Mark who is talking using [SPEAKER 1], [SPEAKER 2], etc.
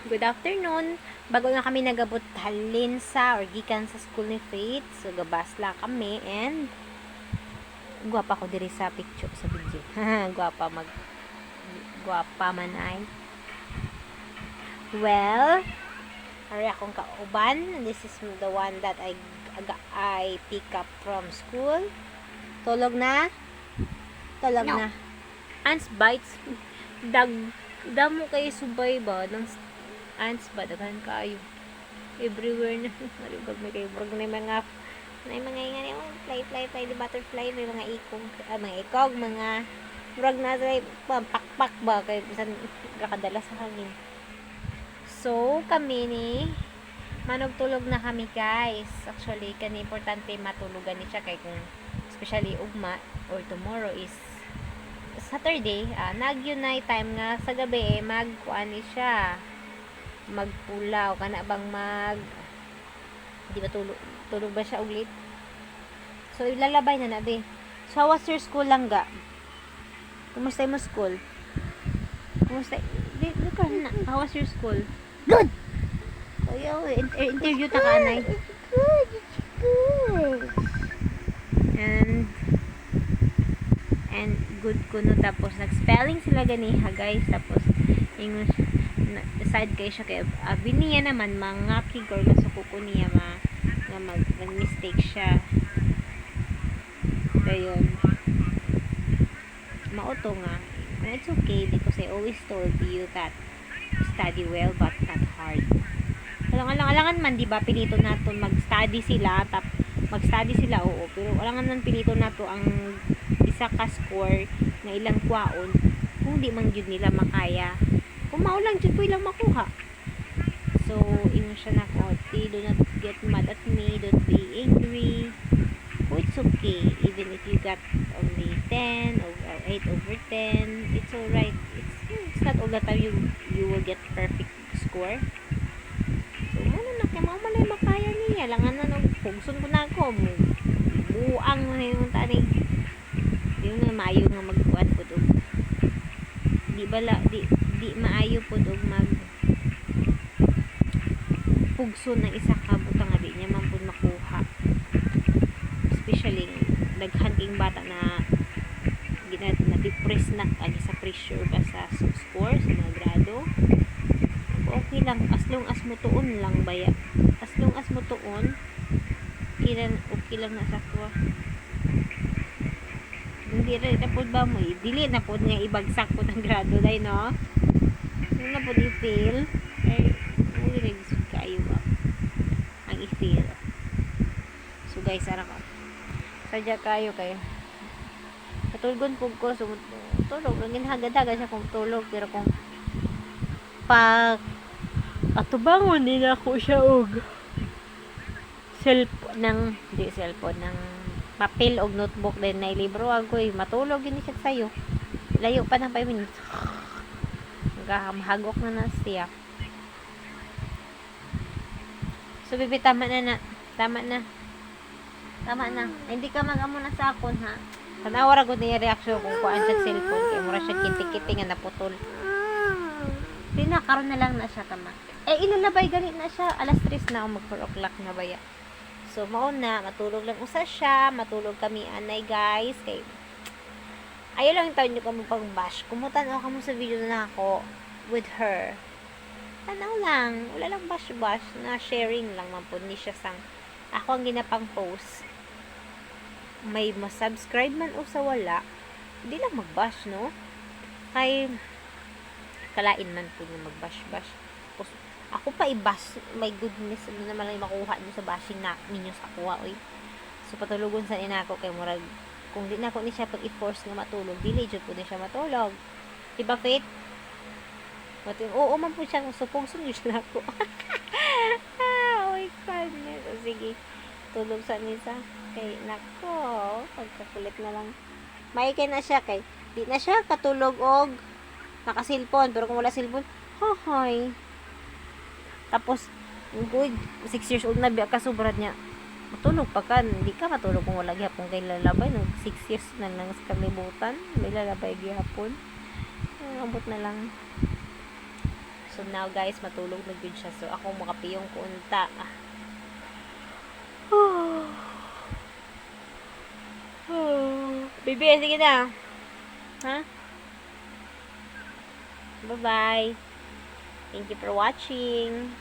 [SPEAKER 1] Good afternoon. Bago na kami nagabot halin sa or gikan sa school ni Faith. So gabas lang kami and guwapa ko diri sa picture sa video. Guwapa man ay. Well, ari akong kauban. This is the one that I pick up from school. Tulog na? Tulog
[SPEAKER 2] No.
[SPEAKER 1] na. Ants bites. Damo kayo subay ba ng ants ba daghan kayo everywhere na malugag may kayo murag na mga fly the butterfly may mga ikog mga murag na sa pakpak ba kay bisan kakadala sa hangin. So kami ni manog tulog na kami guys. Actually kani importante matulugan ni siya kay kung especially ugma or tomorrow is Saturday, nag-unite time nga sa gabi magkuan ni siya magpulaw kana bang di ba tulog ba siya ulit, so ilalabay na nabi. So how was your school lang ga? Kumusta mo school? Kumusta di ka na how was your school?
[SPEAKER 2] Good.
[SPEAKER 1] Interview ta ka anay
[SPEAKER 2] Good.
[SPEAKER 1] and good kuno tapos nag-spelling sila ganiha guys tapos English decide kay siya kay biniya naman mga kigor na sukuko niya mag-mistake siya. Ayun. Mauto nga. It's okay because I always told you that study well but not hard. Alangan man di ba pinito nato mag-study sila oo pero alangan man pinito nato ang isa ka score na ilang kwaon kung di man jud nila makaya. Kung mao lang jud ko ilang makuha. So, ino siya na ko, do not get mad at me, don't be angry. Oh, it's okay. Even if you got only 10 or 8 over 10, it's alright. It's not all the time you will get perfect score. So, muna na, kaya mao man makaya niya. Langan na pugson ko na ako. Buang na yung tani. Yung nga maayo nga magkuan po to. Di maayo po to mag pugso ng isa ka butang nga di niya man po makuha, especially daghan king bata na depress na ani sa pressure ba sa score sa mga grado. Okay lang as long as mo tuon lang baya, as long as mo tuon okay lang na sa kuha. Hindi rin na po ba mo dili na po nga ibagsak po ng grado dahil no yun na po i-fail ay register kayo ba ang i-fail. So guys ara ka sadya kayo katulgon po ko so tulog lang ginhagad-hagad siya kung tulog pero kung pag atubangon nila ko siya og cellphone ng papel og notebook din na libro agoy matulog yun siya sayo layo pa ng 5 minutes mahagok na siya. So bibi tama na hindi ka mag-amo na sa akon ha tanawara gud niya reaction kung kuan sa cellphone kay mura siya kinti-kinti nga naputol na karon na lang na siya tama ilalabay ganit na siya alas 3 na o mag 4 o'clock na baya. So mao na matulog lang usa siya matulog kami anay guys kay ayaw lang taon nyo kamo pang bash kumutan ako sa video na ako with her tanaw lang wala lang bash na sharing lang man po ni siya sang ako ang ginapang post may masubscribe man o sa wala hindi lang magbash no kay kalain man po yung magbash ako pa i-bash my goodness ano naman lang makuha nyo sa bashing na ninyo sa kuha oy. So patulugon sa inako kay murag kung di na ako ni siya pag i-force nga matulog dili jud po ni siya matulog diba Faith? Oo man po siya supong sunod siya na ako oh my goodness o sige tulog sa nisa kay nako pagkakulit na lang may kay na siya kay di na siya katulog og nakasilpon pero kung wala silpon hoy tapos good 6 years old na biya kasubrad niya matulog pa ka hindi ka matulog kung wala gihapon kay lalabay no 6 years na lang sa kalibutan may lalabay gihapon abot na lang. So now guys, matulog na gyud siya. So ako makapiyong ko unta. Bibi, sige na. Ha? Bye-bye. Thank you for watching.